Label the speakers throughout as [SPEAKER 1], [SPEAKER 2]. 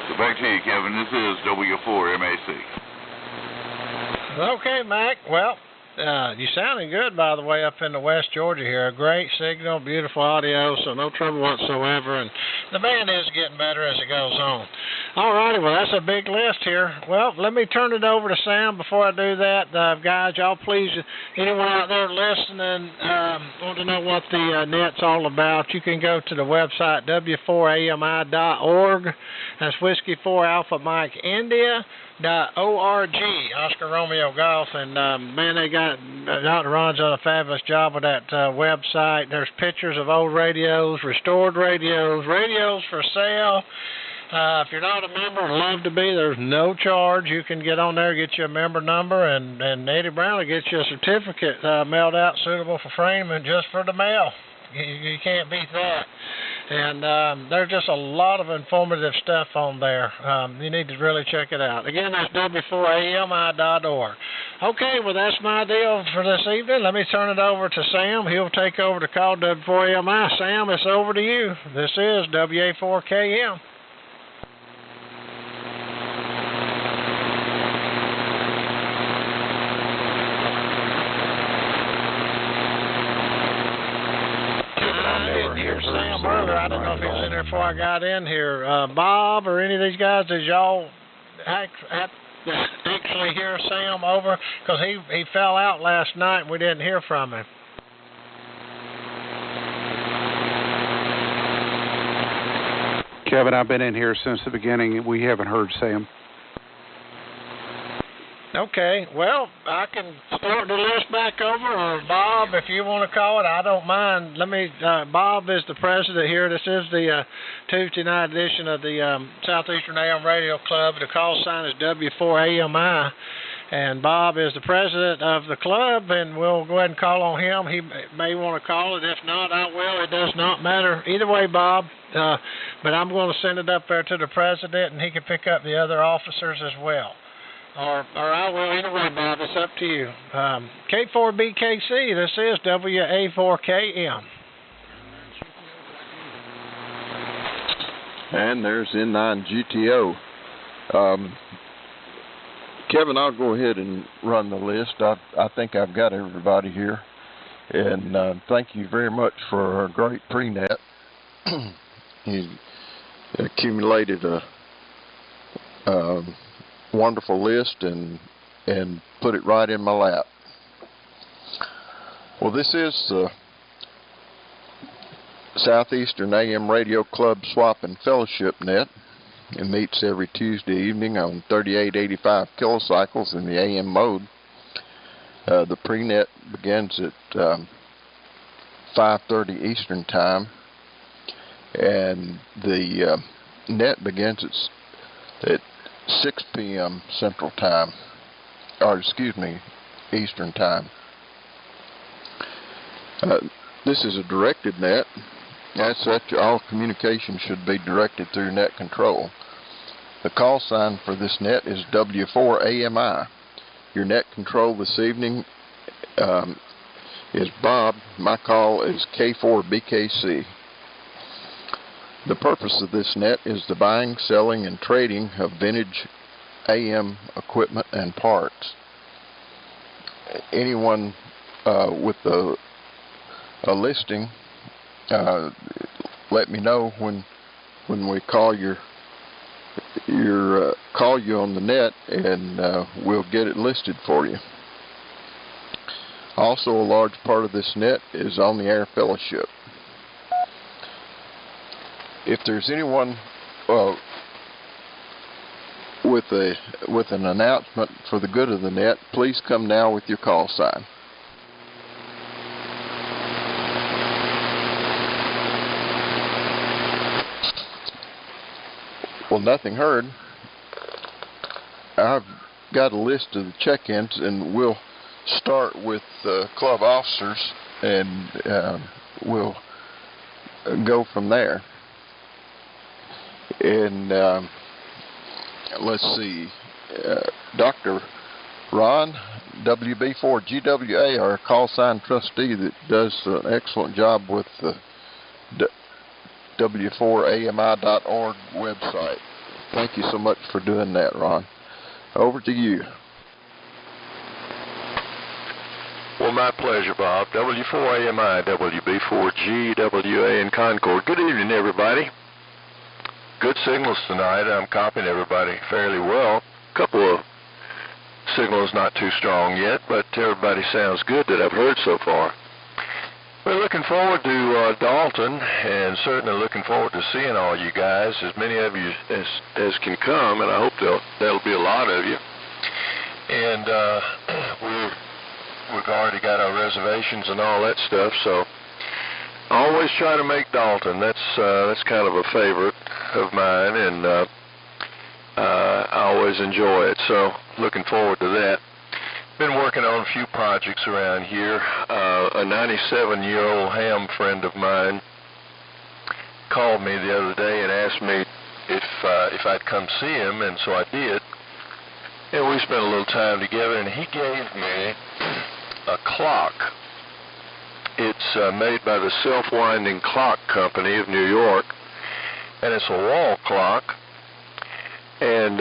[SPEAKER 1] So back to you, Kevin. This is W4MAC.
[SPEAKER 2] Okay, Mac. Well, you sounding good, by the way, up in the West Georgia here. A great signal, beautiful audio, so no trouble whatsoever. And the band is getting better as it goes on. All righty, well, that's a big list here. Well, let me turn it over to Sam before I do that. Guys, y'all please, anyone out there listening, want to know what the net's all about, you can go to the website w4ami.org. That's Whiskey 4 Alpha Mike India. .org, Oscar Romeo Golf, and man, they got Dr. Ron's done a fabulous job with that website. There's pictures of old radios, restored radios, radios for sale. If you're not a member and love to be, there's no charge. You can get on there, get you a member number, and Eddie Brown will get you a certificate mailed out suitable for framing just for the mail. You can't beat that. And there's just a lot of informative stuff on there. You need to really check it out. Again, that's w4ami.org. Okay, well, that's my deal for this evening. Let me turn it over to Sam. He'll take over to call W4AMI. Sam, it's over to you. This is WA4KM. Sam earlier. I didn't know if he was in there before I got in here. Bob or any of these guys, did y'all actually hear Sam over? Because he fell out last night and we didn't hear from him.
[SPEAKER 3] Kevin, I've been in here since the beginning. We haven't heard Sam.
[SPEAKER 2] Okay, well, I can start the list back over, or Bob, if you want to call it, I don't mind. Let me, Bob is the president here. This is the Tuesday night edition of the Southeastern AM Radio Club. The call sign is W4AMI, and Bob is the president of the club, and we'll go ahead and call on him. He may want to call it. If not, I will. It does not matter. Either way, Bob, but I'm going to send it up there to the president, and he can pick up the other officers as well. Or I will. Either way, Bob, it's up to you. K4BKC, this is WA4KM.
[SPEAKER 4] And there's N9GTO. Kevin, I'll go ahead and run the list. I think I've got everybody here. And thank you very much for a great pre-net. He accumulated a wonderful list and put it right in my lap. Well, this is Southeastern AM Radio Club Swap and Fellowship Net. It meets every Tuesday evening on 3885 kilocycles in the AM mode. The pre-net begins at 5:30 Eastern Time, and the net begins at 6 p.m. Central Time, or excuse me, Eastern Time. This is a directed net. As such, all communication should be directed through net control. The call sign for this net is W4AMI. Your net control this evening is Bob. My call is K4BKC. The purpose of this net is the buying, selling, and trading of vintage AM equipment and parts. Anyone with a listing, let me know when we call call you on the net, and we'll get it listed for you. Also, a large part of this net is on the air fellowship. If there's anyone with an announcement for the good of the net, please come now with your call sign. Well, nothing heard. I've got a list of the check-ins, and we'll start with club officers, and we'll go from there. And let's see, Dr. Ron, WB4GWA, our call sign trustee that does an excellent job with the W4AMI.org website. Thank you so much for doing that, Ron. Over to you.
[SPEAKER 5] Well, my pleasure, Bob. W4AMI, WB4G, WA in Concord. Good evening, everybody. Good signals tonight. I'm copying everybody fairly well. A couple of signals not too strong yet, but everybody sounds good that I've heard so far. We're looking forward to Dalton, and certainly looking forward to seeing all you guys, as many of you as can come, and I hope that'll be a lot of you. And we've already got our reservations and all that stuff, so I always try to make Dalton. That's kind of a favorite of mine, and I always enjoy it, so looking forward to that. Been working on a few projects around here. A 97-year-old ham friend of mine called me the other day and asked me if I'd come see him, and so I did. And we spent a little time together, and he gave me a clock. It's made by the Self-Winding Clock Company of New York, and it's a wall clock. And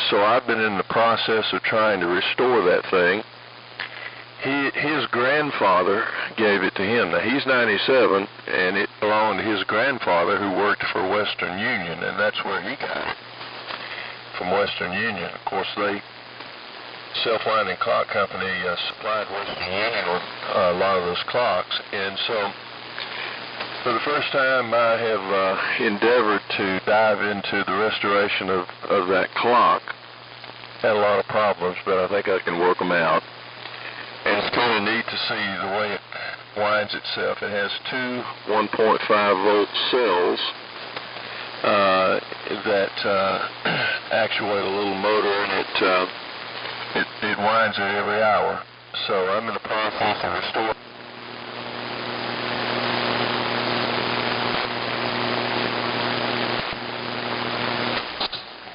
[SPEAKER 5] so I've been in the process of trying to restore that thing. His grandfather gave it to him. Now, he's 97, and it belonged to his grandfather, who worked for Western Union, and that's where he got it, from Western Union. Of course, Self-Winding Clock Company supplied Western Union with a lot of those clocks, and so for the first time I have endeavored to dive into the restoration of that clock. Had a lot of problems, but I think I can work them out. And it's kind of neat to see the way it winds itself. It has two 1.5-volt cells that actuate a little motor, and it winds it every hour. So I'm in the process of restoring.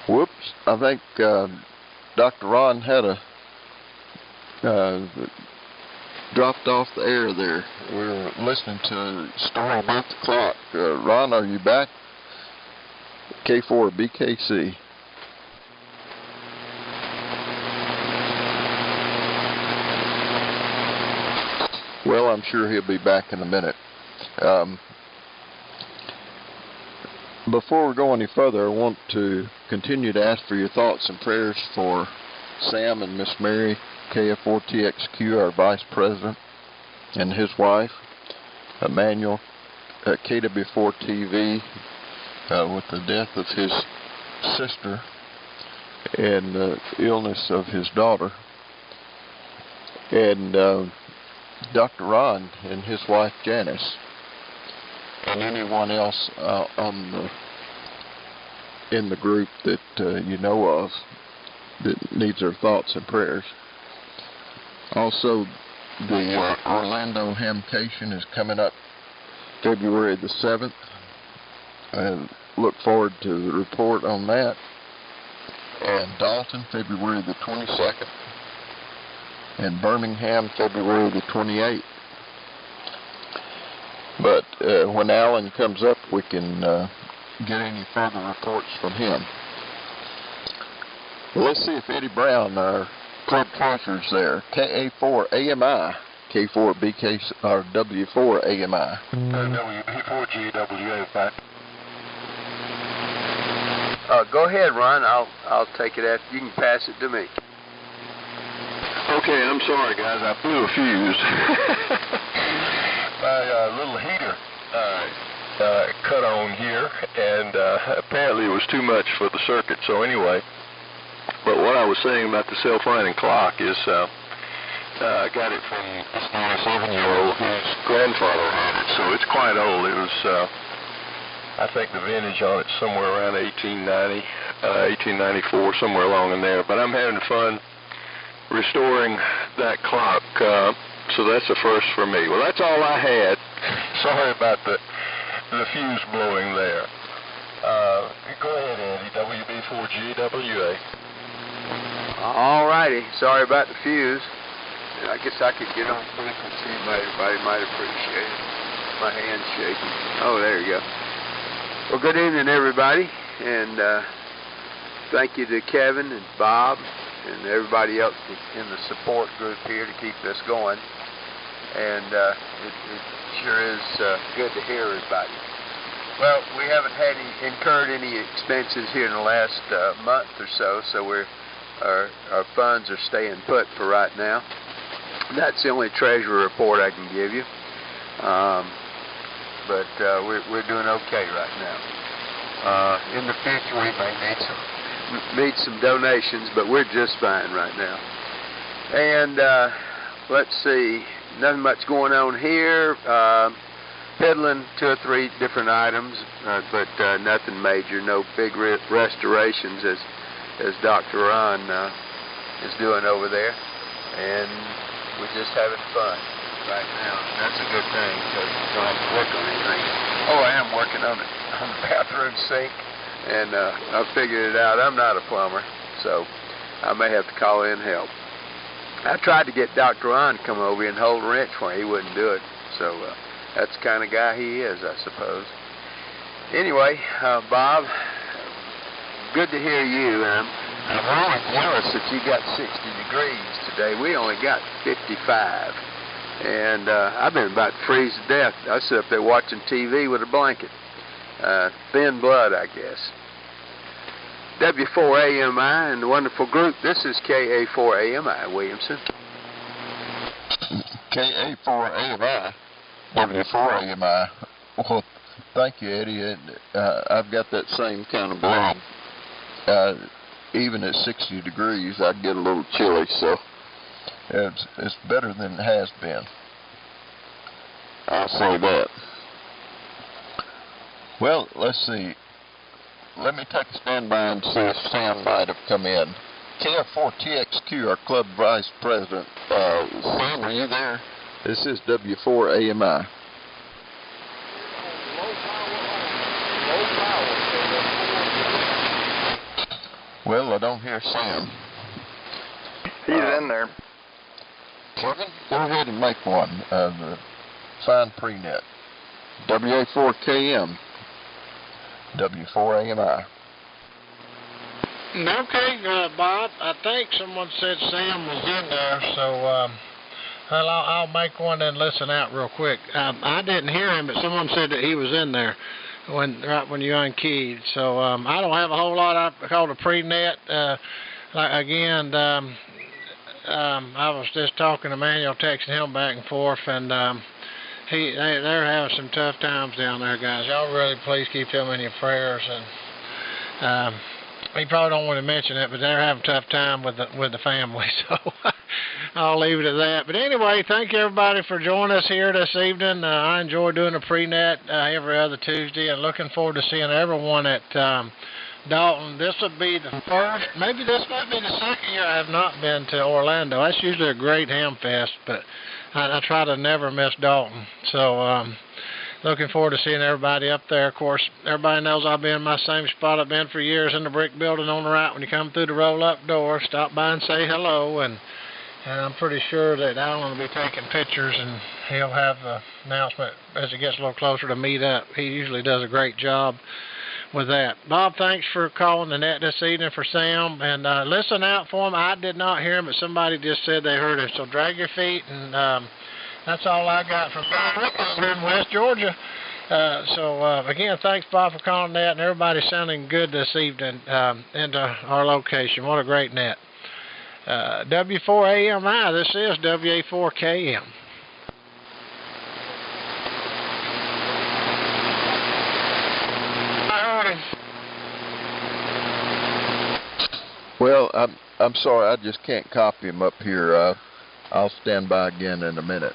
[SPEAKER 4] Whoops, I think Dr. Ron had dropped off the air there. We were listening to a story about the clock. Ron, are you back? K4 or BKC? Well, I'm sure he'll be back in a minute. Before we go any further, I want to continue to ask for your thoughts and prayers for Sam and Miss Mary, KF4TXQ, our Vice President, and his wife, Emmanuel, at KW4TV, with the death of his sister and the illness of his daughter, and Dr. Ron and his wife Janice, and anyone else in the group that you know of that needs our thoughts and prayers. Also, the Orlando Hamcation is coming up February the 7th, and look forward to the report on that. And Dalton, February the 22nd, and Birmingham, February the 28th. But when Alan comes up, we can get any further reports from him. Well, let's see if Eddie Brown, our club treasurer's there. KA4AMI, K4BK, or W4AMI.
[SPEAKER 5] WB4GWA back.
[SPEAKER 6] Go ahead, Ron. I'll take it after. You can pass it to me.
[SPEAKER 5] Okay, I'm sorry, guys. I blew a fuse. My little heater cut on here, and apparently it was too much for the circuit. So anyway, but what I was saying about the self-winding clock is I got it from this 97-year-old whose grandfather had it, so it's quite old. It was, I think the vintage on it's somewhere around 1890, 1894, somewhere along in there. But I'm having fun restoring that clock. So that's a first for me. Well, that's all I had. Sorry about the fuse blowing there. Go ahead, Andy. WB4GWA.
[SPEAKER 6] All righty. Sorry about the fuse. I guess I could get on frequency, but everybody might appreciate it. My hand's shaking. Oh, there you go. Well, good evening, everybody. And thank you to Kevin and Bob and everybody else in the support group here to keep this going. And it sure is good to hear everybody. Well, we haven't incurred any expenses here in the last month or so, so our funds are staying put for right now. That's the only treasury report I can give you. But we're doing okay right now. In the future, we may need some donations, but we're just fine right now. And let's see, nothing much going on here. Peddling 2 or 3 different items, but nothing major. No big restorations as Dr. Ron is doing over there, and we're just having fun right now. That's a good thing because you don't have to work on anything. Oh, I am working on the bathroom sink, and I figured it out. I'm not a plumber, so I may have to call in help. I tried to get Dr. Ron to come over here and hold a wrench for me. He wouldn't do it, so that's the kind of guy he is, I suppose. Anyway, Bob, good to hear you. I'm really jealous that you got 60 degrees today. We only got 55. And I've been about to freeze to death. I sit up there watching TV with a blanket. Thin blood, I guess. W4AMI and the wonderful group. This is KA4AMI, Williamson.
[SPEAKER 4] KA4AMI. W4AMI. Well, thank you, Eddie. I've got that same kind of blood. Even at 60 degrees, I get a little chilly, so it's better than it has been. I'll say that. Well, let's see. Let me take a standby and see if Sam might have come in. KF4TXQ, our club vice president. Sam, are you there? This is W4AMI. Well, I don't hear Sam.
[SPEAKER 7] He's in there.
[SPEAKER 4] Kevin, go ahead and make one. The fine pre-net. WA4KM. W4AMI.
[SPEAKER 2] Okay, Bob, I think someone said Sam was in there, so well, I'll make one and listen out real quick. I didn't hear him, but someone said that he was in there right when you unkeyed. So I don't have a whole lot. I called a pre-net. Again, I was just talking to Manuel, texting him back and forth, and they're having some tough times down there, guys. Y'all really please keep them in your prayers. And he probably don't want to mention it, but they're having a tough time with the family, so I'll leave it at that. But anyway, thank you everybody for joining us here this evening. I enjoy doing a pre-net every other Tuesday, and looking forward to seeing everyone at Dalton. This will be the first, maybe this might be the second year I have not been to Orlando. That's usually a great ham fest, but I try to never miss Dalton. So looking forward to seeing everybody up there. Of course, everybody knows I'll be in my same spot I've been for years, in the brick building on the right when you come through the roll-up door. Stop by and say hello, and I'm pretty sure that Alan will be taking pictures, and he'll have the announcement as it gets a little closer to meet up. He usually does a great job with that. Bob, thanks for calling the net this evening for Sam, and listen out for him. I did not hear him, but somebody just said they heard him, so drag your feet, and that's all I got from Bob here in West Georgia. Again, thanks, Bob, for calling that, and everybody's sounding good this evening into our location. What a great net. W4AMI, this is WA4KM.
[SPEAKER 4] Well, I'm sorry, I just can't copy him up here. I'll stand by again in a minute.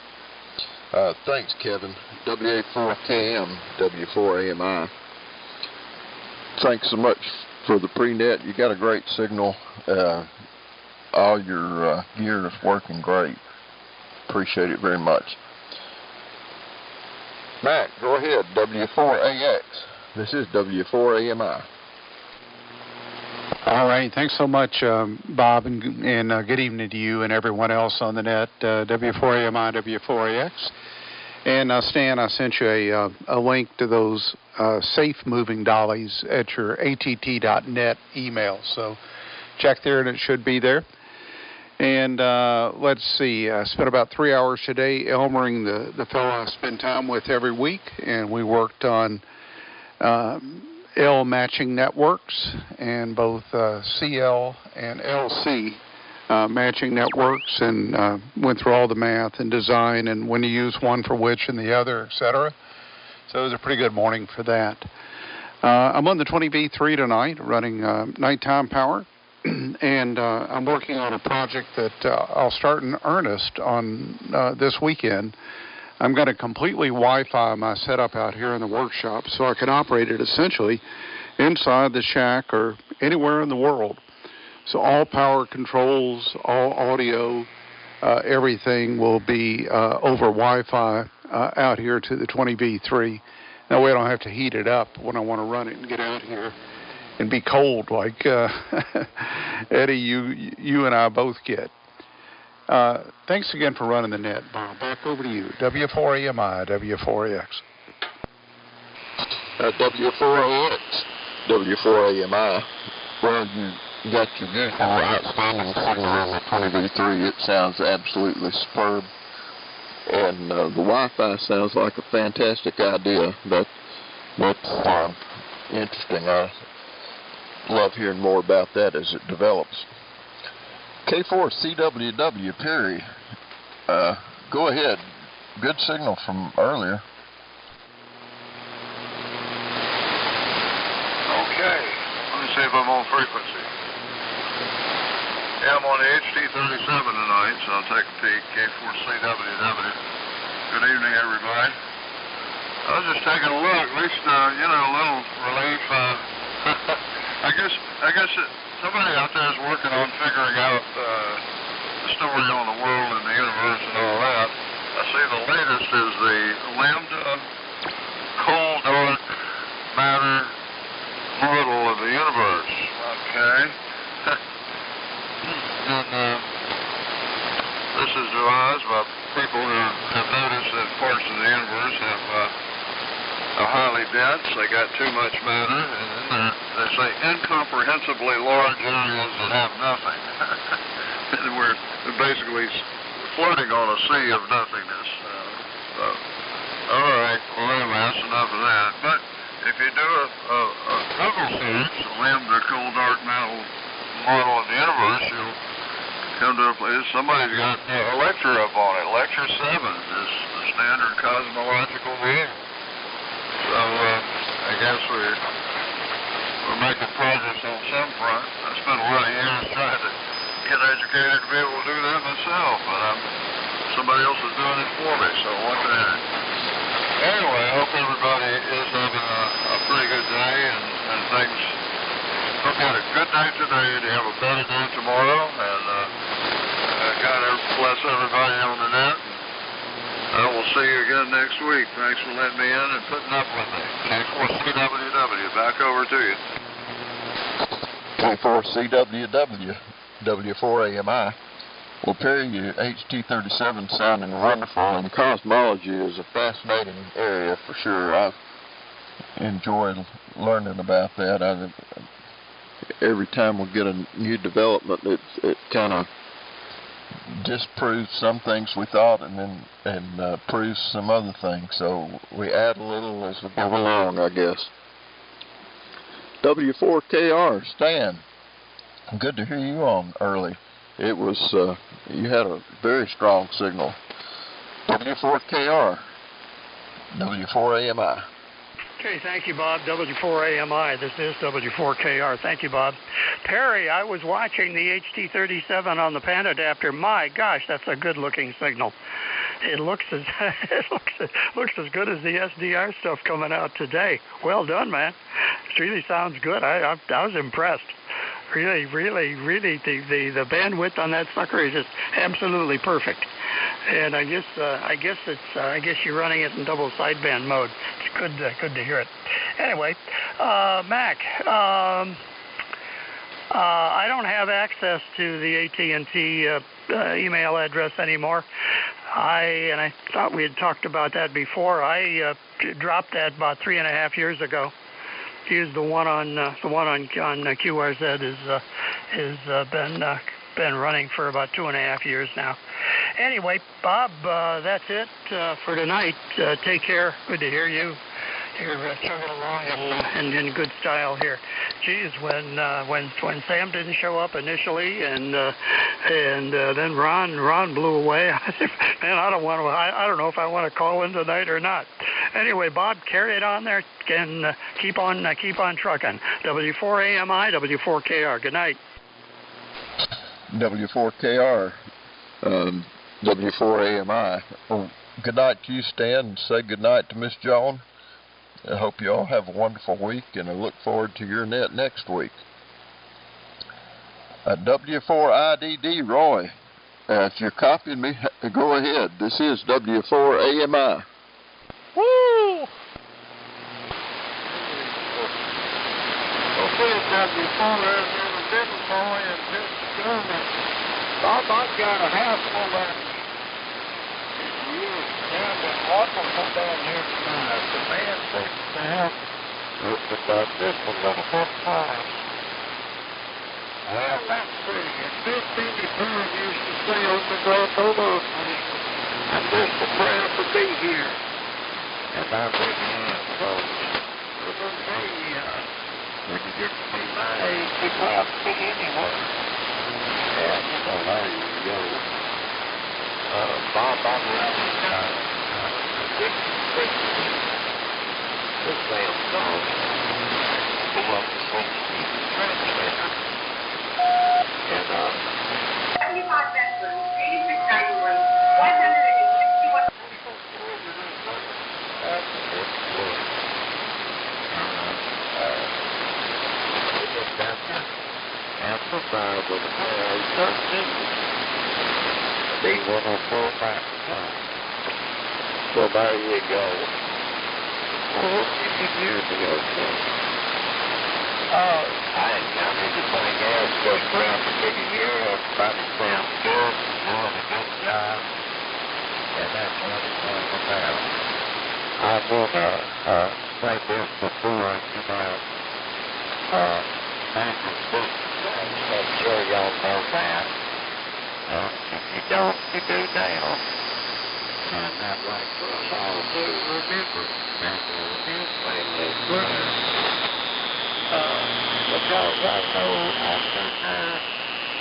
[SPEAKER 4] Thanks, Kevin. WA4KM, W4AMI. Thanks so much for the pre-net. You got a great signal. All your gear is working great. Appreciate it very much. Matt, go ahead. W4AX. This is W4AMI.
[SPEAKER 3] All right. Thanks so much, Bob, and good evening to you and everyone else on the net. W4AMI, W4AX. And Stan, I sent you a link to those safe moving dollies at your att.net email. So check there and it should be there. And let's see, I spent about 3 hours today elmering the fellow I spend time with every week, and we worked on L matching networks and both CL and LC matching networks, and went through all the math and design and when to use one for which and the other, etc. So it was a pretty good morning for that. I'm on the 20V3 tonight, running nighttime power, and I'm working on a project that I'll start in earnest on this weekend. I'm going to completely Wi-Fi my setup out here in the workshop so I can operate it essentially inside the shack or anywhere in the world. So all power controls, all audio, everything will be over Wi-Fi out here to the 20V3. That way I don't have to heat it up when I want to run it and get out here and be cold like Eddie, you and I both get. Thanks again for running the net, Bob. Back over to you. W4AMI, W4AX.
[SPEAKER 4] W4AX, W4AMI. Well, you got your beautiful outstanding signal on the 20V3. It sounds absolutely superb. And the Wi-Fi sounds like a fantastic idea. That's interesting. I love hearing more about that as it develops. K4CWW, Perry. Go ahead. Good signal from earlier.
[SPEAKER 1] Okay. Let me see if I'm on frequency. Yeah, I'm on the HD37 tonight, so I'll take a peek. K4CWW. Good evening, everybody. I was just taking a look. At least, a little relief. I guess somebody out there is working on figuring out the story on the world and the universe and all that. I see the latest is the lambda cold dark matter model of the universe. Okay. And this is devised by people who have noticed that parts of the universe are highly dense. They got too much matter, and then they say incomprehensibly large areas that have nothing. And we're basically floating on a sea of nothingness. All right, well, anyway, that's enough of that. But if you do a Google search, lambda cold dark matter model of the universe, you'll come to a place. Somebody's got a lecture up on it. Lecture 7 is the standard cosmological view. So I guess we're making progress on some front. I spent a lot of years trying to get educated to be able to do that myself, but somebody else is doing it for me, so what the heck. Anyway, I hope everybody is having a pretty good day and things. Hope you had a good day today to have a better day tomorrow, and God bless everybody on the net. I will see you again next week. Thanks for letting me in and putting up with me. K4CWW, back over to you.
[SPEAKER 4] K4CWW, W4AMI. Well, Perry, your HT37 sounding wonderful, and cosmology is a fascinating area for sure. I've enjoyed learning about that. Every time we get a new development, it kind of disproves some things we thought and proves some other things. So we add a little as we go along, I guess. W4KR, Stan, good to hear you on early. It was, you had a very strong signal. W4KR, W4AMI.
[SPEAKER 8] Okay, thank you, Bob. W4AMI. This is W4KR. Thank you, Bob. Perry, I was watching the HT37 on the pan adapter. My gosh, that's a good-looking signal. It looks as looks as good as the SDR stuff coming out today. Well done, man. It really sounds good. I was impressed. Really, the bandwidth on that sucker is just absolutely perfect. And I guess you're running it in double sideband mode. It's good to hear it. Anyway, Mac, I don't have access to the AT&T email address anymore. I thought we had talked about that before. I dropped that about 3.5 years ago. Used the one on QRZ has been running for about 2.5 years now. Anyway, Bob, that's it for tonight. Take care. Good to hear you. You're chugging along and in good style here. Geez, when Sam didn't show up initially, and then Ron blew away. I said, man, I don't know if I want to call in tonight or not. Anyway, Bob, carry it on there and keep on trucking. W4AMI, W4KR. Good night.
[SPEAKER 4] W4KR, W4AMI. Oh, good night to you, Stan, and say good night to Miss Joan. I hope you all have a wonderful week, and I look forward to your net next week. W4IDD, Roy. If you're copying me, go ahead. This is W4AMI.
[SPEAKER 2] Woo!
[SPEAKER 1] Okay, W4 boy and this government. Bob, I've got a half full of down to wonderful down here tonight. The man thinks to have about this one little bit time. Well, that's pretty. And Big Beanie Bird used to say on the Grand Ole I'm just so proud to be here. And I'm big hand folks. When you get to be my age, you can't be anywhere. Yeah, you know, there you go. Bob, I'm really this man's gone. He wants to swing Steve Translator. And,
[SPEAKER 9] 75 bedrooms, 86 dining rooms, 161.
[SPEAKER 1] That's a good floor. Amplified with a pair of D104 back. Well, there you go. Well, what did you do to go to? I ain't got anything else. Just proud to be here. Everybody sounds good. Doing a good job. And that's what it's all about. I'm gonna say this before I come out. I'm sure y'all know that. If you don't, you do now. And that like for us all to remember. Remember this family brother. Because I know after that,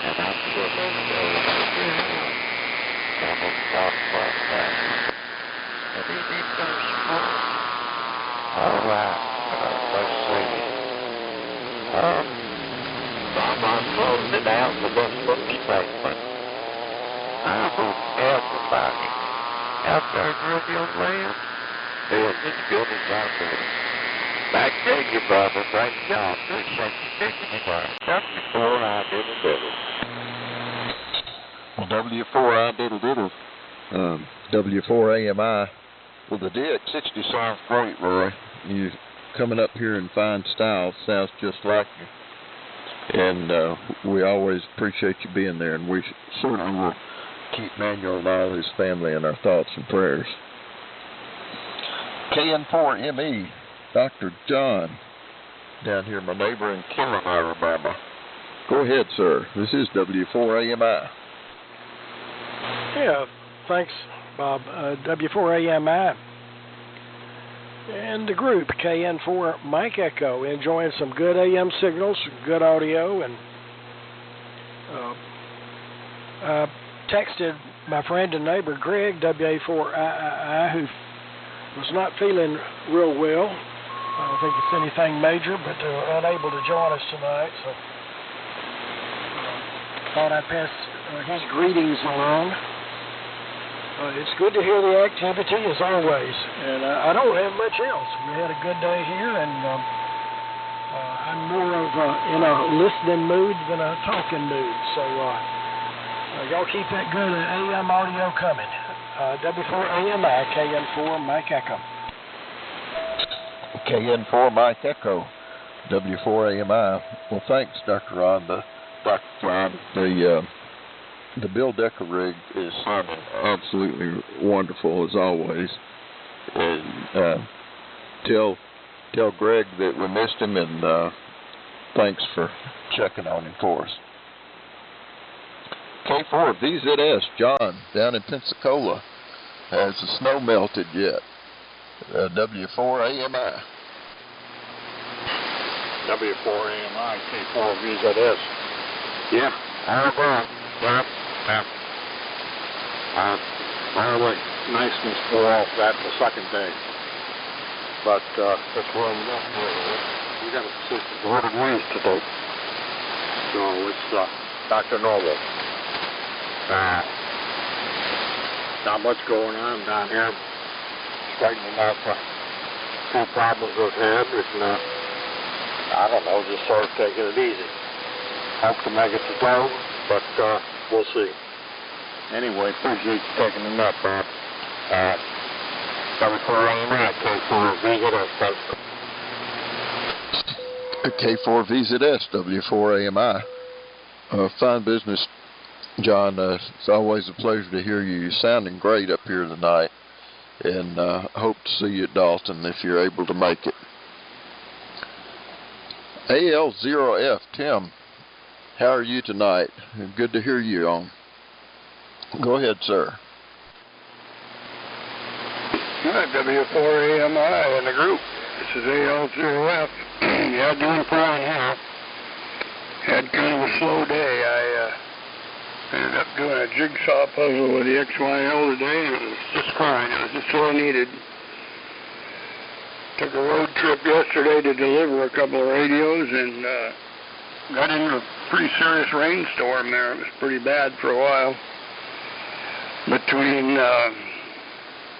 [SPEAKER 1] and I'm sure those days are good. And we'll talk about that. And he did those small. All right. Let's see. I'm closing it out with this little statement. I hope everybody out there in Radio Land feels as good as I do. Back to you, brother. Great job. Appreciate you taking it back. W4, I diddle-diddle.
[SPEAKER 4] Well, W4I diddle-diddle. W4AMI. Well, the DX60 sounds great, Roy. You coming up here in fine style. Sounds just like you. And we always appreciate you being there, and we certainly will keep Manuel and all his family in our thoughts and prayers. KN4ME, Dr. John, down here, my neighbor in Killen, Alabama. Go ahead, sir. This is W4AMI.
[SPEAKER 10] Yeah, thanks, Bob. W4AMI. And the group, KN4 Mike Echo, enjoying some good AM signals, good audio, and I texted my friend and neighbor Greg, WA4III, who was not feeling real well. I don't think it's anything major, but unable to join us tonight, so thought I'd pass his greetings along. It's good to hear the activity as always, and I don't have much else. We had a good day here, and I'm more of in a listening mood than a talking mood. So y'all keep that good AM audio coming. W4AMI, KN4 Mike Echo.
[SPEAKER 4] KN4 Mike Echo, W4AMI. Well, thanks, Dr. Ron. Dr. John, The Bill Decker rig is absolutely wonderful as always. And tell Greg that we missed him, and thanks for checking on him for us. K4 VZS, John, down in Pensacola. Has the snow melted yet? W4AMI.
[SPEAKER 2] W4AMI, K4 VZS. Yeah, niceness wore off that the second day. But it's warmed up. We got a consistent 100 degrees today. So it's back to normal. Not much going on down here. Straightening out the few problems we've had. And, I don't know, just sort of taking it easy. Hope to make it today, but we'll see. Anyway, appreciate you taking the nut, Bob.
[SPEAKER 4] K4 VZS, W4AMI. Fine business, John. It's always a pleasure to hear you. You're sounding great up here tonight, and hope to see you at Dalton if you're able to make it. AL0F, Tim, how are you tonight? Good to hear you on. Go ahead, sir.
[SPEAKER 8] W4AMI in the group. This is AL0F. Yeah, doing fine here. Had kind of a slow day. I ended up doing a jigsaw puzzle with the XYL today, and it was just fine. It was just what I needed. Took a road trip yesterday to deliver a couple of radios, and got into a pretty serious rainstorm there. It was pretty bad for a while. Between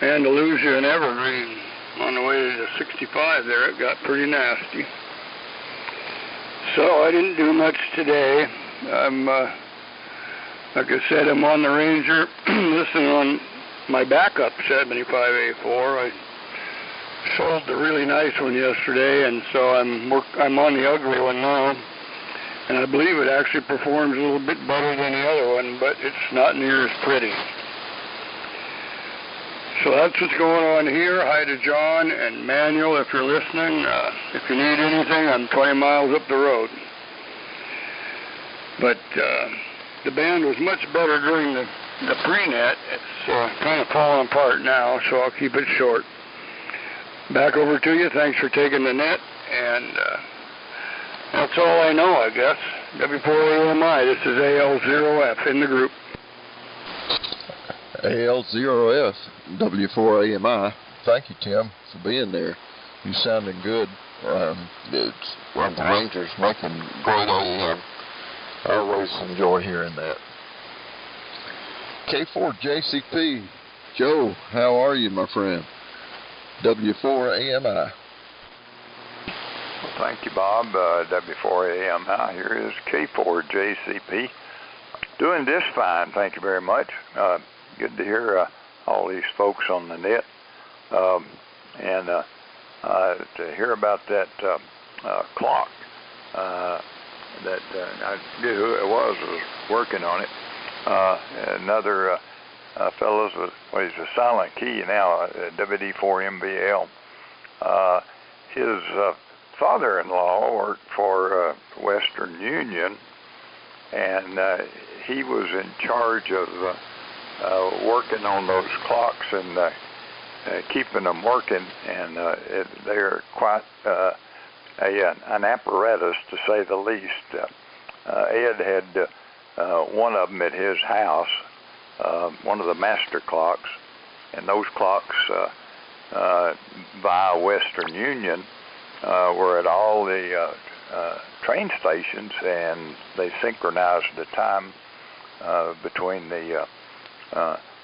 [SPEAKER 8] Andalusia and Evergreen, on the way to 65 there, it got pretty nasty. So I didn't do much today. I'm, like I said, I'm on the Ranger, listening on my backup 75A4. I sold the really nice one yesterday, and so I'm on the ugly one now. And I believe it actually performs a little bit better than the other one, but it's not near as pretty. So that's what's going on here. Hi to John and Manuel if you're listening. If you need anything, I'm 20 miles up the road. But the band was much better during the pre-net. It's kind of falling apart now, so I'll keep it short. Back over to you. Thanks for taking the net, and that's all I know, I guess. W4AMI, this is AL0F in the group.
[SPEAKER 4] AL0F, W4AMI. Thank you, Tim, for being there. You sounding good. It's one of the Rangers making great AM. I always enjoy hearing that. K4JCP, Joe, how are you, my friend? W4AMI.
[SPEAKER 11] Well, thank you, Bob. W4AMI. Here is K4JCP. Doing just fine, thank you very much. Good to hear all these folks on the net, and to hear about that clock that I knew who it was working on it. Another fellows with, well, he's a silent key now, WD4MBL. His father-in-law worked for Western Union, and he was in charge of working on those clocks and keeping them working, and they're quite an apparatus, to say the least. Ed had one of them at his house, one of the master clocks, and those clocks via Western Union were at all the train stations, and they synchronized the time between the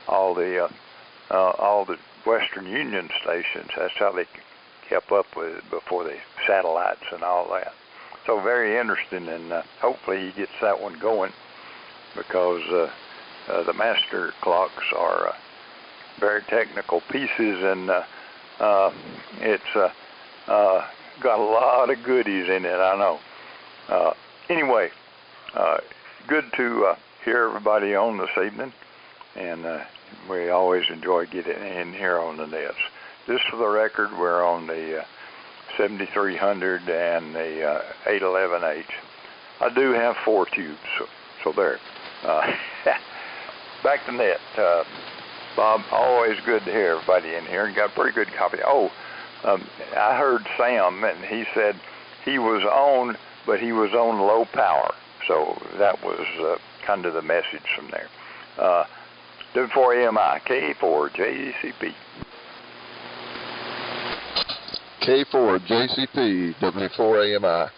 [SPEAKER 11] all the Western Union stations. That's how they kept up with it before the satellites and all that. So very interesting, and hopefully he gets that one going, because the master clocks are very technical pieces, and it's got a lot of goodies in it, I know. Anyway, good to hear everybody on this evening, and we always enjoy getting in here on the nets. Just for the record, we're on the 7300 and the 811H. I do have 4 tubes, so there. Back to net. Bob, always good to hear everybody in here, and got a pretty good copy. I heard Sam, and he said he was on, but he was on low power. So that was kind of the message from there. W4AMI, K4JCP.
[SPEAKER 4] K4JCP, W4AMI.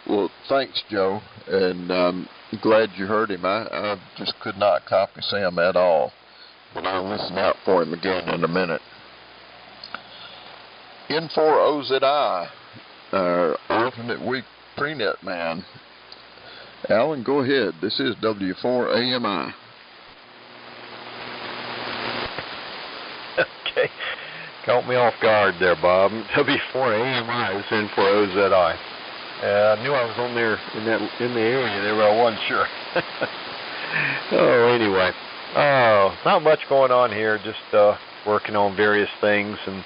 [SPEAKER 4] Well, thanks, Joe, and I'm glad you heard him. I just could not copy Sam at all, but I'll listen out for him again in a minute. N4OZI, our alternate week prenet man. Alan, go ahead. This is W4AMI.
[SPEAKER 5] Okay. Caught me off guard there, Bob. W4AMI is N4OZI. I knew I was on there in the area there, but I wasn't sure. Anyway. Not much going on here. Just working on various things and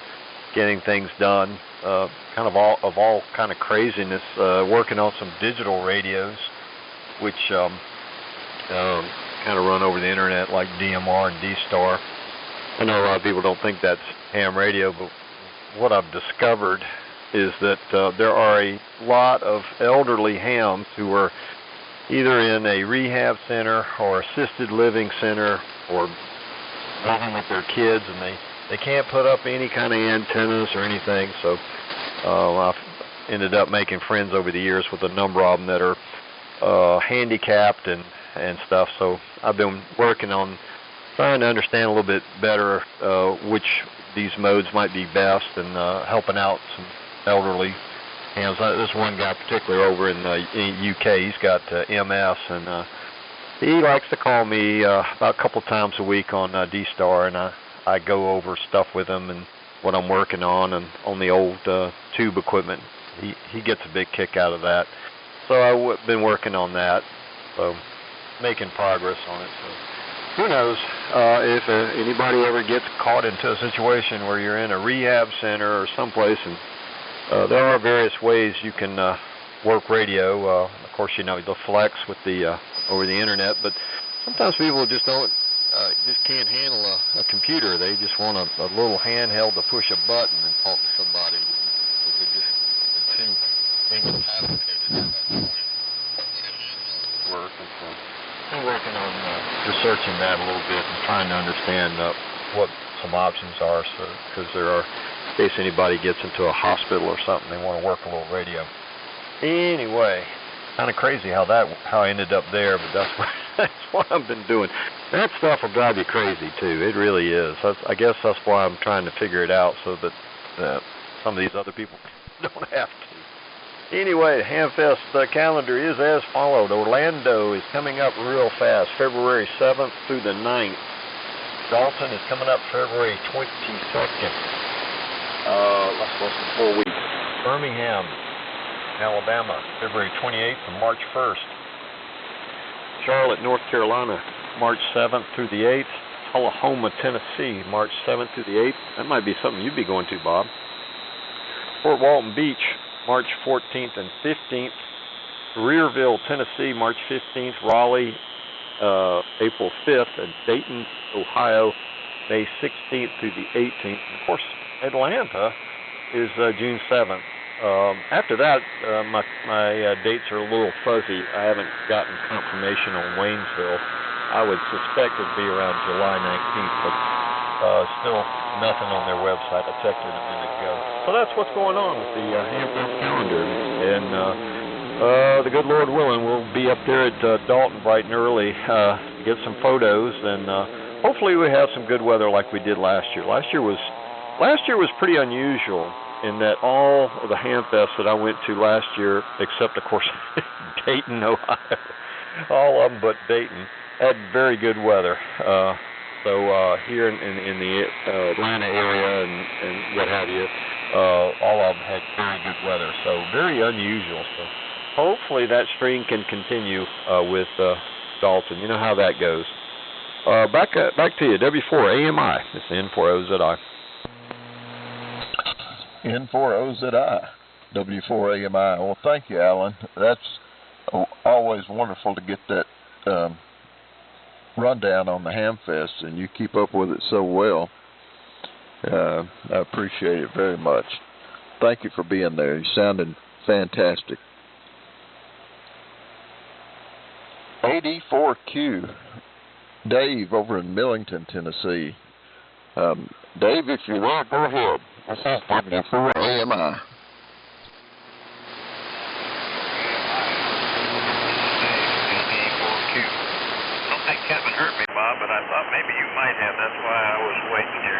[SPEAKER 5] getting things done. Kind of all kind of craziness. Working on some digital radios, which kind of run over the internet like DMR and D-Star. I know a lot of people don't think that's ham radio, but what I've discovered is that there are a lot of elderly hams who are either in a rehab center or assisted living center or living with their kids, and they can't put up any kind of antennas or anything. So I've ended up making friends over the years with a number of them that are handicapped and stuff. So I've been working on trying to understand a little bit better which these modes might be best, and helping out some elderly hams. This one guy particularly over in the UK, he's got MS, and he likes to call me about a couple times a week on D-Star, and I go over stuff with him and what I'm working on, and on the old tube equipment. He gets a big kick out of that. So I've been working on that, so making progress on it. So who knows if anybody ever gets caught into a situation where you're in a rehab center or someplace, and there are various ways you can work radio. Of course, you know, the flex with the over the internet, but sometimes people just can't handle a computer. They just want a little handheld to push a button and talk to somebody. It's too incapacitated at that point. I'm working on researching that a little bit and trying to understand what some options are, because there are, in case anybody gets into a hospital or something, they want to work a little radio. Anyway, kind of crazy how I ended up there, but that's what I've been doing. That stuff will drive you crazy too. It really is. I guess that's why I'm trying to figure it out, so that some of these other people don't have to. Anyway, the Hamfest calendar is as followed. Orlando is coming up real fast, February 7th through the 9th. Dalton is coming up February 22nd. That's less than 4 weeks. Birmingham, Alabama, February 28th to March 1st. Charlotte, North Carolina, March 7th through the 8th. Tullahoma, Tennessee, March 7th through the 8th. That might be something you'd be going to, Bob. Fort Walton Beach, March 14th and 15th. Rearville, Tennessee, March 15th. Raleigh, April 5th. And Dayton, Ohio, May 16th through the 18th. And of course, Atlanta is June 7th. After that, my dates are a little fuzzy. I haven't gotten confirmation on Waynesville. I would suspect it'd be around July 19th, but still nothing on their website. I checked it a minute ago. So that's what's going on with the Hamfest calendar. And the good Lord willing, we'll be up there at Dalton bright and early to get some photos, and hopefully we have some good weather like we did last year. Last year was pretty unusual in that all of the Hamfests that I went to last year, except of course Dayton, Ohio, all of them but Dayton, had very good weather. So here in the Atlanta area and what have you, all of them had very good weather. So very unusual. So hopefully that stream can continue with Dalton. You know how that goes. Back to you, W4AMI. It's N4OZI.
[SPEAKER 4] N4OZI, W4AMI. Well, thank you, Alan. That's always wonderful to get that rundown on the Hamfest, and you keep up with it so well. I appreciate it very much. Thank you for being there. You sounded fantastic. 84Q, Dave over in Millington, Tennessee. Dave, if you will, go ahead. This is W4AMI.
[SPEAKER 12] Kevin hurt me, Bob, but I thought maybe you might have. That's why I was waiting here.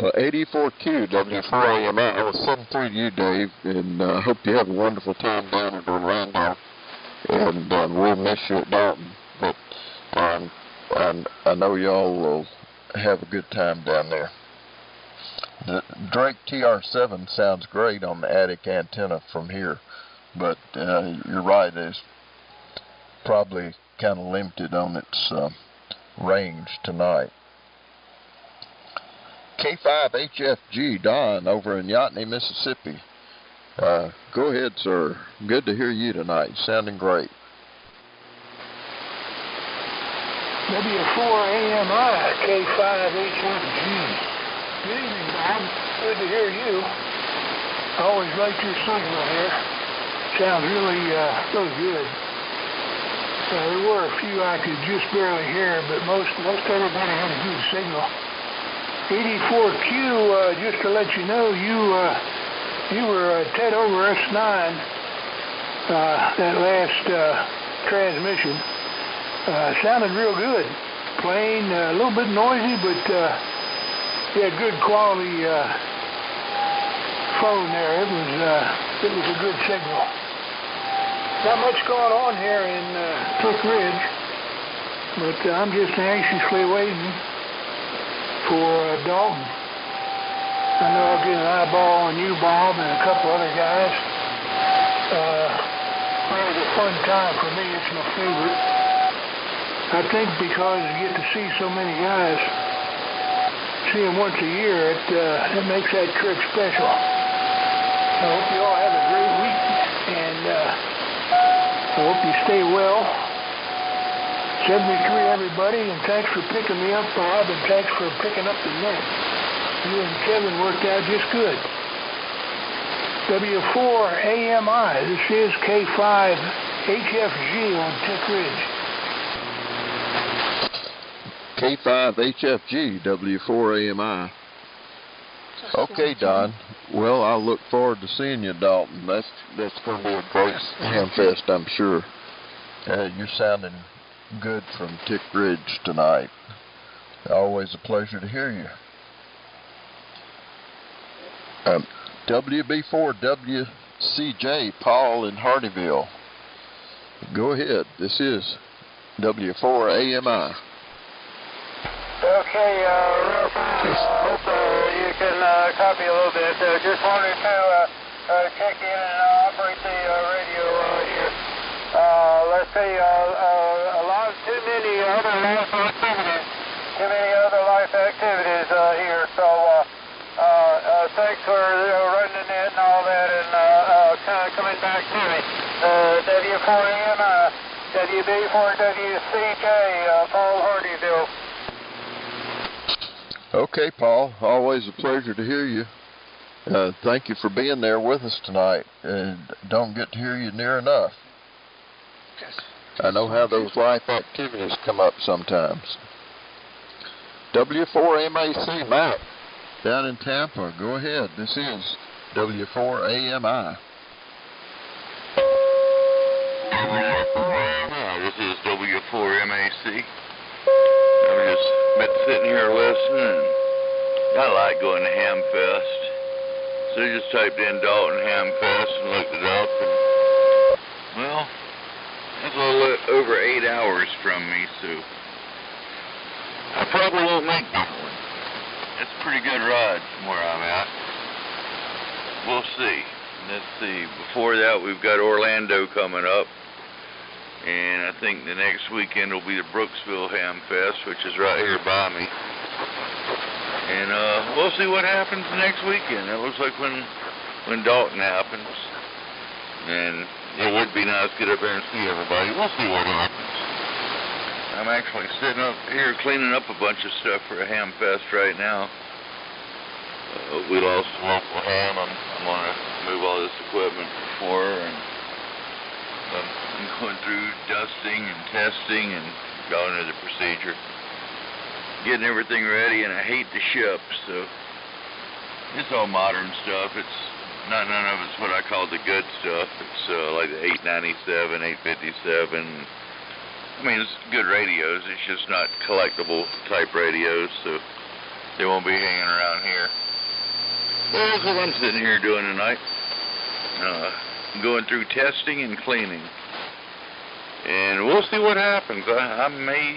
[SPEAKER 4] Well, 84Q, W4AMI. I was sitting through you, Dave, and I hope you have a wonderful time down in Orlando. And we'll miss you at Dalton, but I know y'all will have a good time down there. The Drake TR7 sounds great on the attic antenna from here, but you're right, it's probably kind of limited on its range tonight. K5HFG, Don, over in Yachty, Mississippi. Go ahead, sir. Good to hear you tonight. Sounding great.
[SPEAKER 10] W4AMI, K5HFG. Good evening, Bob. Good to hear you. I always liked your signal here. Sounds really good. There were a few I could just barely hear, but most everybody had a good signal. 84Q, just to let you know, you were Ted over S9 that last transmission. Sounded real good. Plain, a little bit noisy, but you had good quality phone there. It was a good signal. Not much going on here in Tick Ridge, but I'm just anxiously waiting for Dalton. I know I'll get an eyeball on you, Bob, and a couple other guys. It was a fun time for me. It's my favorite. I think because you get to see so many guys, see them once a year, it makes that trip special. I hope you all have a great week, and I hope you stay well. 73, everybody, and thanks for picking me up, Bob, and thanks for picking up the net. You and Kevin worked out just good. W4AMI, this is K5HFG on Tick Ridge.
[SPEAKER 4] K5HFG, W4AMI. Okay, Don. Well, I'll look forward to seeing you, Dalton. That's going to be a great Hamfest, I'm sure. You're sounding good from Tick Ridge tonight. Always a pleasure to hear you. WB4WCJ, Paul in Hardyville. Go ahead. This is W4AMI.
[SPEAKER 13] Okay, real fast. Hope you can copy a little bit. Just wanted to check in and operate the radio here. Let's see, too many other life activities here. So thanks for running the net and all that, and kind of coming back to me. W4AMI, WB4WCJ, Paul Hardyville.
[SPEAKER 4] Okay, Paul. Always a pleasure to hear you. Thank you for being there with us tonight. And don't get to hear you near enough. I know how those life activities come up sometimes. W4MAC, Mac, down in Tampa. Go ahead. This is W4AMI.
[SPEAKER 14] This is W4MAC. I've just been sitting here listening. I like going to Hamfest. So I just typed in Dalton Hamfest and looked it up. And, well, that's a little over 8 hours from me, so I probably won't make that one. It's a pretty good ride from where I'm at. We'll see. Let's see. Before that, we've got Orlando coming up. And I think the next weekend will be the Brooksville Hamfest, which is right here by me. And we'll see what happens next weekend. It looks like when Dalton happens. And it would be nice to get up there and see everybody. We'll see what happens. I'm actually sitting up here cleaning up a bunch of stuff for a Hamfest right now. We lost a local ham. I'm going to move all this equipment for her. And I'm going through dusting and testing and going through the procedure, getting everything ready, and I hate to ship, so it's all modern stuff. It's none of it's what I call the good stuff. It's like the 897, 857. I mean, it's good radios. It's just not collectible type radios, so they won't be hanging around here. Well, that's what I'm sitting here doing tonight. Going through testing and cleaning, and we'll see what happens. I may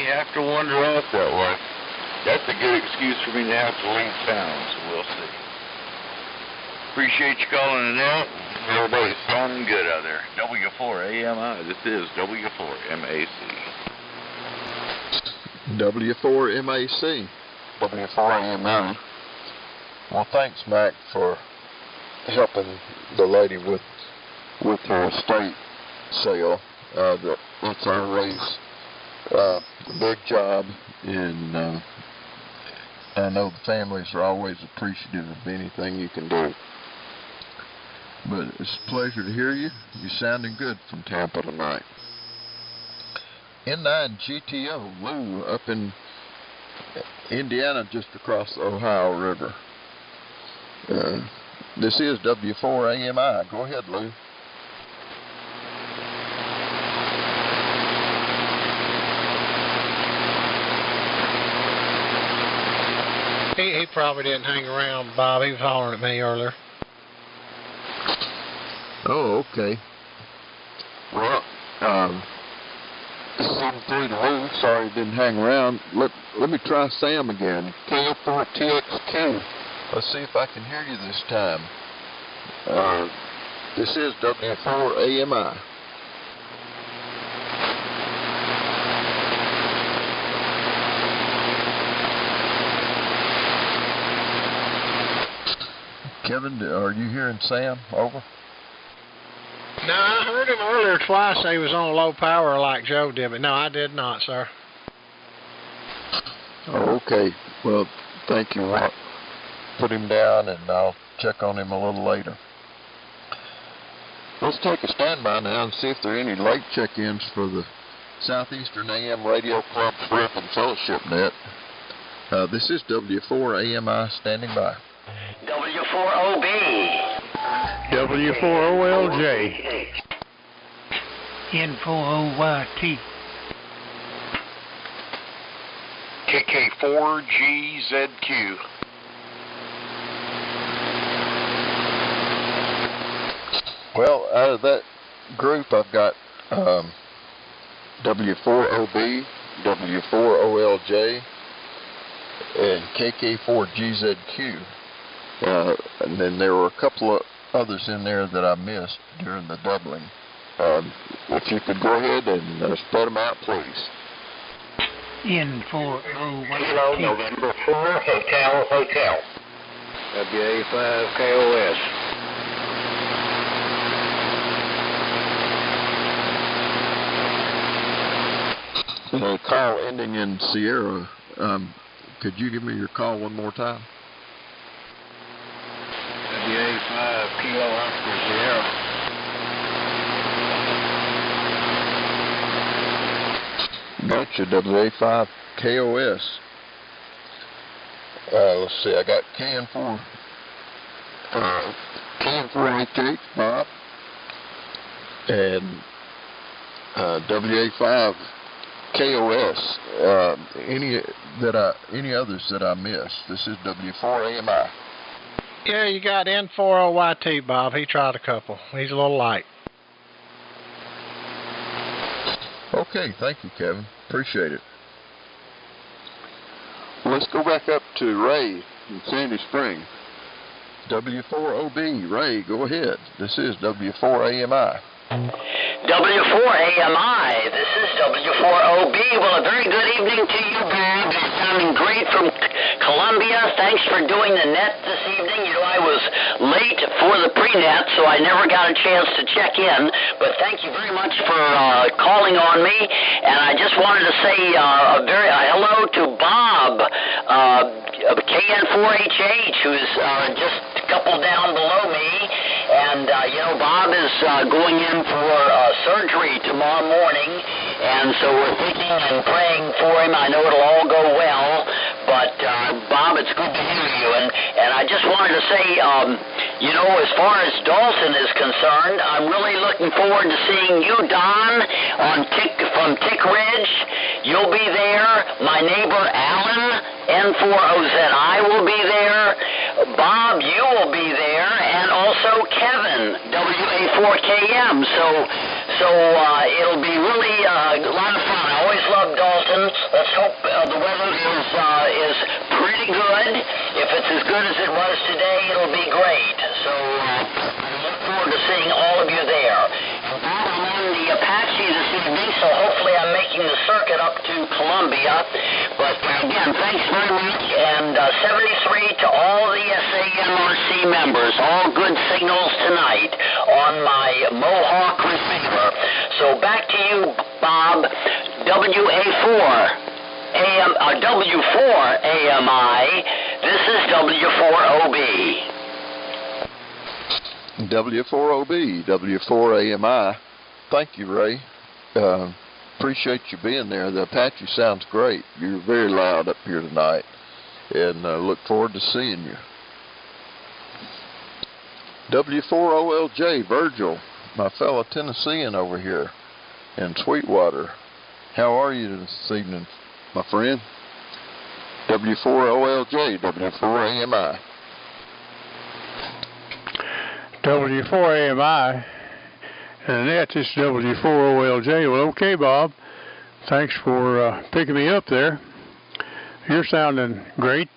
[SPEAKER 14] have to wander off that way. That's a good excuse for me to have to leave town, so we'll see. Appreciate you calling it out. Everybody's sounding good out there. W4AMI. This is W4MAC.
[SPEAKER 4] W4MAC. W4AMI. Well, thanks, Mac, for helping the lady with her estate sale. That's always a big job, and I know the families are always appreciative of anything you can do. But it's a pleasure to hear you. You're sounding good from Tampa tonight. N9 GTO, Lou, up in Indiana, just across the Ohio River. This is W4AMI. Go ahead, Lou.
[SPEAKER 2] He probably didn't hang around, Bob. He was hollering at me earlier.
[SPEAKER 4] Oh, okay. Well, this is 73 to Lou. Sorry he didn't hang around. Let me try Sam again. KF4TXQ. Let's see if I can hear you this time. This is W4AMI. Kevin, are you hearing Sam? Over.
[SPEAKER 2] No, I heard him earlier twice say he was on low power like Joe did, but no, I did not, sir.
[SPEAKER 4] Oh, okay. Well, thank you. I'll put him down, and I'll check on him a little later. Let's take a standby now and see if there are any late check-ins for the Southeastern AM Radio Club's Rep and Fellowship Net. This is W4AMI standing by.
[SPEAKER 15] W4OB.
[SPEAKER 8] W4OLJ.
[SPEAKER 16] N4OYT.
[SPEAKER 17] KK4GZQ.
[SPEAKER 4] Well, out of that group, I've got W4OB, W4OLJ, and KK4GZQ. And then there were a couple of others in there that I missed during the doubling. If you could go ahead and spread them out, please.
[SPEAKER 16] N4OYT.
[SPEAKER 15] Kilo November 4 Hotel.
[SPEAKER 6] WA5KOS.
[SPEAKER 4] Call ending in Sierra. Could you give me your call one more time?
[SPEAKER 6] WA5 Kilo Oscar Sierra.
[SPEAKER 4] Gotcha, WA5 KOS. Let's see, I got KN4HH, Bob, and WA5 KOS. Any others that I missed? This is W4AMI.
[SPEAKER 2] Yeah, you got N40YT, Bob. He tried a couple. He's a little light.
[SPEAKER 4] Okay, thank you, Kevin. Appreciate it. Let's go back up to Ray in Sandy Spring. W4OB, Ray, go ahead. This is W4AMI.
[SPEAKER 15] W4AMI, this is W4OB. Well, a very good evening to you, Bob. You're sounding great from Columbia. Thanks for doing the net this evening. You know, I was late for the pre-net, so I never got a chance to check in. But thank you very much for calling on me. And I just wanted to say a very hello to Bob, KN4HH, who's just a couple down below me. And, you know, Bob is going in for surgery tomorrow morning, and so we're thinking and praying for him. I know it'll all go well, but, Bob, it's good to hear you. And I just wanted to say, you know, as far as Dalton is concerned, I'm really looking forward to seeing you, Don, from Tick Ridge. You'll be there. My neighbor, Alan, N4OZI, will be there. Bob, you will be there, and also Kevin, WA4KM. So it'll be really a lot of fun. I always love Dalton. Let's hope the weather is pretty good. If it's as good as it was today, it'll be great. So I look forward to seeing all of you there. Bob, I'm on the Apache this evening, so hopefully I'm making the circuit up to Columbia. But again, thanks very much, and 73 to all the SAMRC members. All good signals tonight on my Mohawk receiver. So back to you, Bob. W4AMI. This is W4OB.
[SPEAKER 4] W4OB, W4AMI. Thank you, Ray. Appreciate you being there. The Apache sounds great. You're very loud up here tonight, and look forward to seeing you. W4OLJ, Virgil, my fellow Tennessean over here in Sweetwater. How are you this evening, my friend? W4OLJ, W4AMI.
[SPEAKER 16] W4AMI, and that's just W4OLJ. Well, okay, Bob. Thanks for picking me up there. You're sounding great.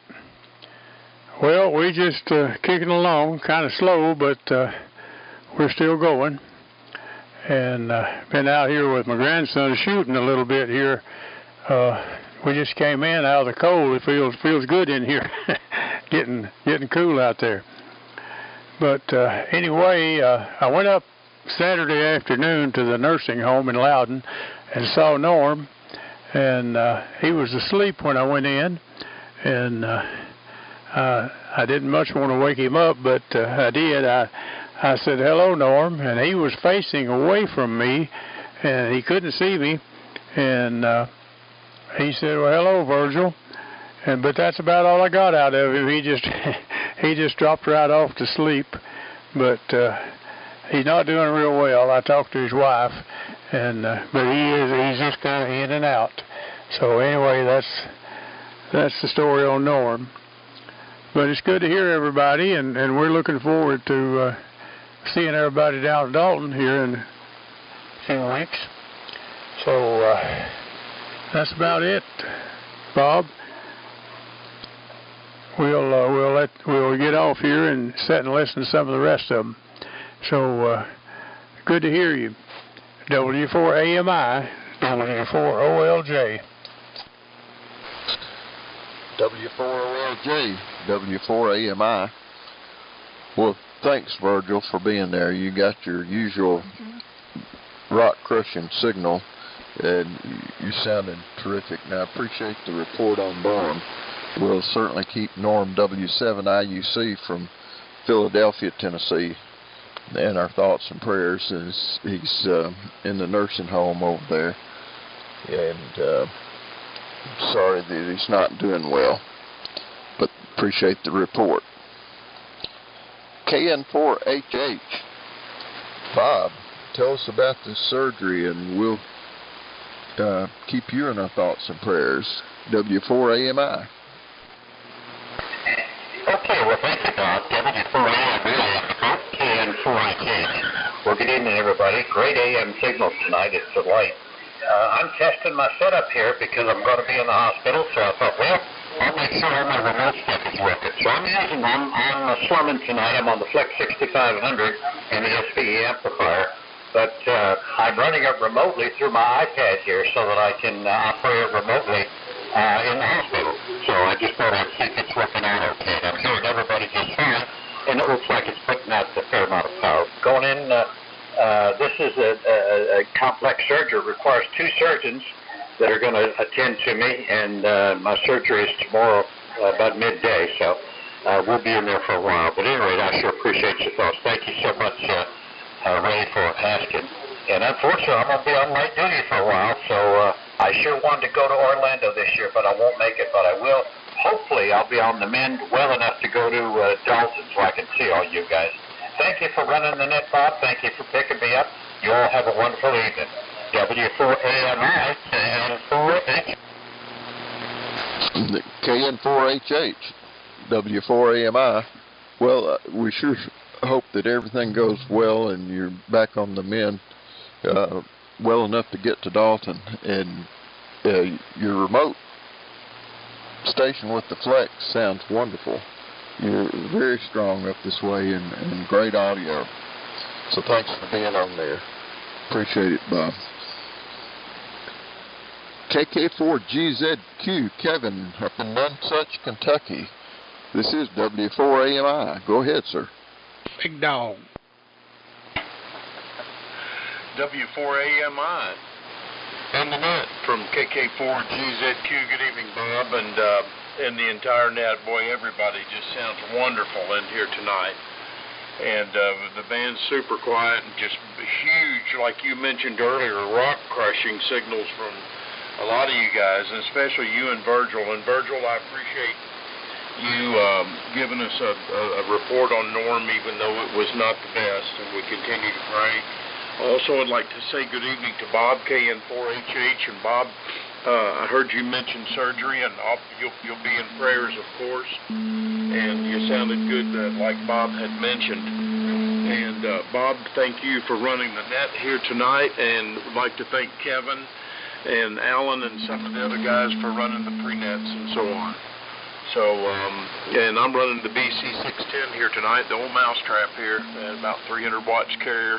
[SPEAKER 16] Well, we just kicking along, kind of slow, but we're still going. And been out here with my grandson shooting a little bit here. We just came in out of the cold. It feels good in here, getting cool out there. But anyway, I went up Saturday afternoon to the nursing home in Loudon and saw Norm, and he was asleep when I went in, and I didn't much want to wake him up, but I did. I said, "Hello, Norm," and he was facing away from me, and he couldn't see me, and he said, "Well, hello, Virgil," but that's about all I got out of him. He just dropped right off to sleep, but he's not doing real well. I talked to his wife, and but he's just kind of in and out. So anyway, that's the story on Norm. But it's good to hear everybody, and we're looking forward to seeing everybody down at Dalton here in a few weeks. So that's about it, Bob. We'll get off here and sit and listen to some of the rest of them. So good to hear you. W4AMI, W4OLJ.
[SPEAKER 4] W4OLJ, W4AMI. Well, thanks, Virgil, for being there. You got your usual rock-crushing signal, and you sounded terrific. Now, I appreciate the report on Norm. We'll certainly keep Norm W7IUC from Philadelphia, Tennessee, in our thoughts and prayers as he's in the nursing home over there. and sorry that he's not doing well, but appreciate the report. KN4HH, Bob, tell us about this surgery, and we'll keep you in our thoughts and prayers. W4AMI.
[SPEAKER 15] Okay, well, thank you, Bob. W4AMI, KN4HH. Well, good evening, everybody. Great AM signals tonight. It's a delight. I'm testing my setup here because I'm going to be in the hospital, so I thought, well, I'll make sure all my remote stuff is working. So I'm slumming tonight. I'm on the Flex 6500 and the SPE amplifier, but I'm running it remotely through my iPad here so that I can operate it remotely in the hospital. So I just thought I'd see if it's working out okay. I'm hearing everybody just fine, and it looks like it's putting out a fair amount of power. Going in, this is a complex surgery. It requires 2 surgeons that are going to attend to me, and my surgery is tomorrow about midday, so we'll be in there for a while. But anyway, I sure appreciate your thoughts. Thank you so much, Ray, for asking. And unfortunately, I'm going to be on night duty for a while, so I sure wanted to go to Orlando this year, but I won't make it, but I will. Hopefully, I'll be on the mend well enough to go to Dalton so I can see all you guys. Thank you for running the net, Bob. Thank you for picking me up. You all have a wonderful evening. W4AMI,
[SPEAKER 4] KN4HH, W4AMI. Well, we sure hope that everything goes well and you're back on the mend well enough to get to Dalton. And your remote station with the Flex sounds wonderful. You're very strong up this way and great audio. So thanks for being on there. Appreciate it, Bob. KK4GZQ, Kevin up in Nonsuch, Kentucky. This is W4AMI. Go ahead, sir.
[SPEAKER 2] Big dog.
[SPEAKER 18] W4AMI. And the net from KK4GZQ. Good evening, Bob, and the entire net. Boy, everybody just sounds wonderful in here tonight. And the band's super quiet and just huge, like you mentioned earlier, rock-crushing signals from a lot of you guys, and especially you and Virgil. And Virgil, I appreciate you giving us a report on Norm, even though it was not the best, and we continue to pray. Also, I'd like to say good evening to Bob, KN4HH, and Bob, I heard you mention surgery, and you'll be in prayers, of course, and you sounded good, like Bob had mentioned. And Bob, thank you for running the net here tonight, and would like to thank Kevin and Alan and some of the other guys for running the pre-nets and so on. So, and I'm running the BC610 here tonight, the old mousetrap here, and about 300 watts carrier,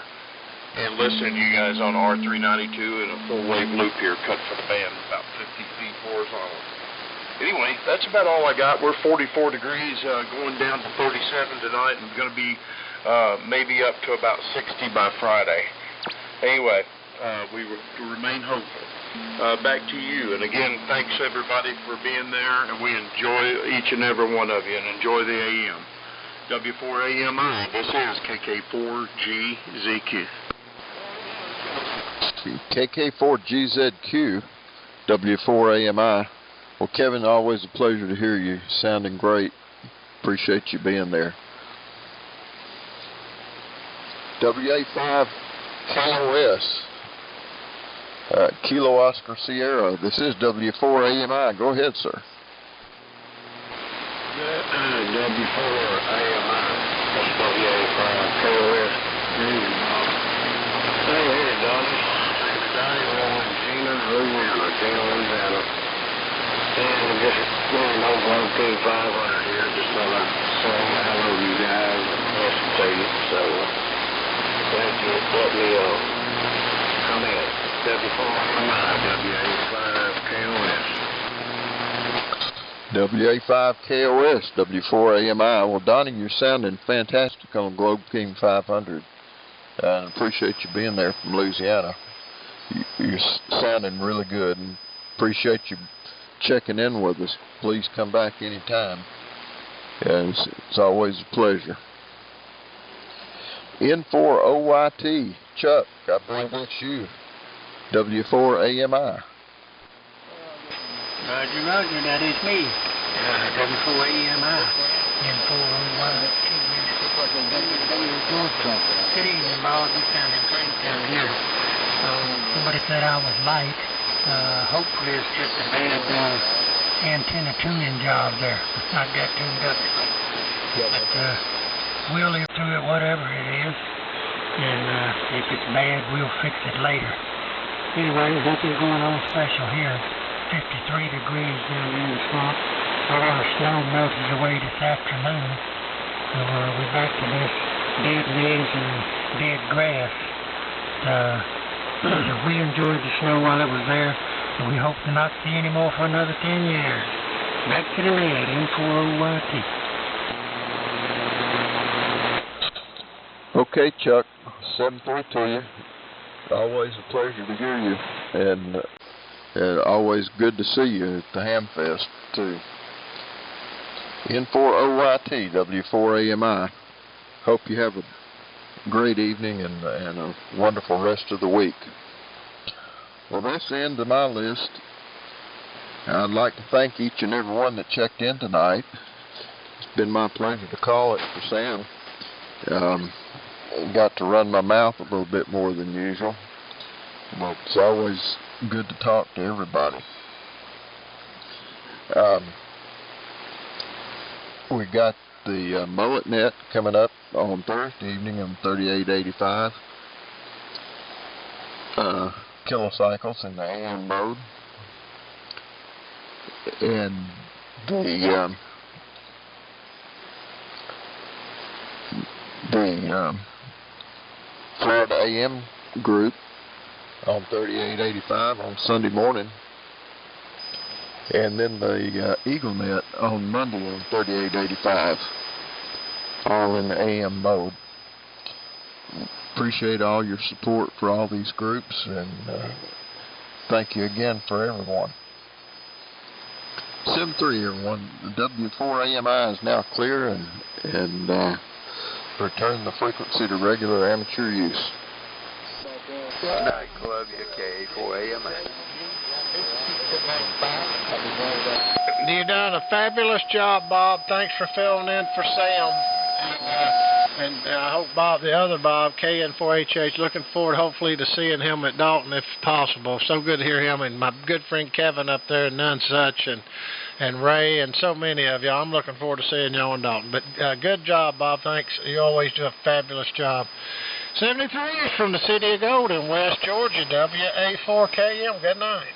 [SPEAKER 18] and listening to you guys on R392 in a full-wave loop here, cut for the band, about 50 feet horizontal. Anyway, that's about all I got. We're 44 degrees, going down to 37 tonight, and going to be maybe up to about 60 by Friday. Anyway, we remain hopeful. Back to you. And again, thanks everybody for being there, and we enjoy each and every one of you, and enjoy the AM. W4AMI, this is KK4GZQ.
[SPEAKER 4] KK4GZQ, W4AMI. Well, Kevin, always a pleasure to hear you. Sounding great. Appreciate you being there. WA5KOS, Kilo Oscar Sierra. This is W4AMI. Go ahead, sir.
[SPEAKER 19] W4AMI, WA5KOS. Hey, Donnie. Gina, Louisiana. And just going over OK 500 here. Just thought I'd say hello to you guys and listen to you. So, glad you let me come in. W4AMI,
[SPEAKER 4] WA5KOS, W4AMI. Well, Donnie, you're sounding fantastic on Globe King 500. I appreciate you being there from Louisiana. You're sounding really good, and appreciate you checking in with us. Please come back anytime. It's always a pleasure. N4OYT, Chuck, I believe that's you. W4AMI.
[SPEAKER 10] Roger, roger, that is me. W4AMI. Good evening, Bob. You sounded great down here. Somebody said I was late. Hopefully it's just a bad antenna tuning job there. I got tuned up. But we'll live through it, whatever it is. And if it's bad, we'll fix it later. Anyway, nothing going on special here. 53 degrees down in the swamp. A lot of snow melted away this afternoon. So we're back to this dead leaves and dead grass. We enjoyed the snow while it was there, and we hope to not see any more for another 10 years. Back to the net, N40YT.
[SPEAKER 4] Okay, Chuck, 7-3 to you. Always a pleasure to hear you, and always good to see you at the Hamfest, too. N40YT, W4AMI. Hope you have a great evening and a wonderful rest of the week. Well, that's the end of my list. I'd like to thank each and every one that checked in tonight. It's been my pleasure to call it for Sam. Got to run my mouth a little bit more than usual. But it's always good to talk to everybody. We got the mullet net coming up on Thursday evening on 3885 kilocycles in the AM mode, and the Florida AM group on 3885 on Sunday morning, and then the Eagle Net on Monday on 3885, all in the AM mode. Appreciate all your support for all these groups, and thank you again for everyone. 7-3 everyone. The W4AMI is now clear and return the frequency to regular amateur use.
[SPEAKER 6] Good night, Columbia K4AMI.
[SPEAKER 2] You've done a fabulous job, Bob. Thanks for filling in for Sam. And I hope Bob, the other Bob, KN4HH, looking forward hopefully to seeing him at Dalton if possible. So good to hear him, and my good friend Kevin up there and None Such, and Ray, and so many of y'all. I'm looking forward to seeing y'all in Dalton. But good job, Bob. Thanks. You always do a fabulous job. 73 from the city of Golden, West Georgia, WA4KM. Good night.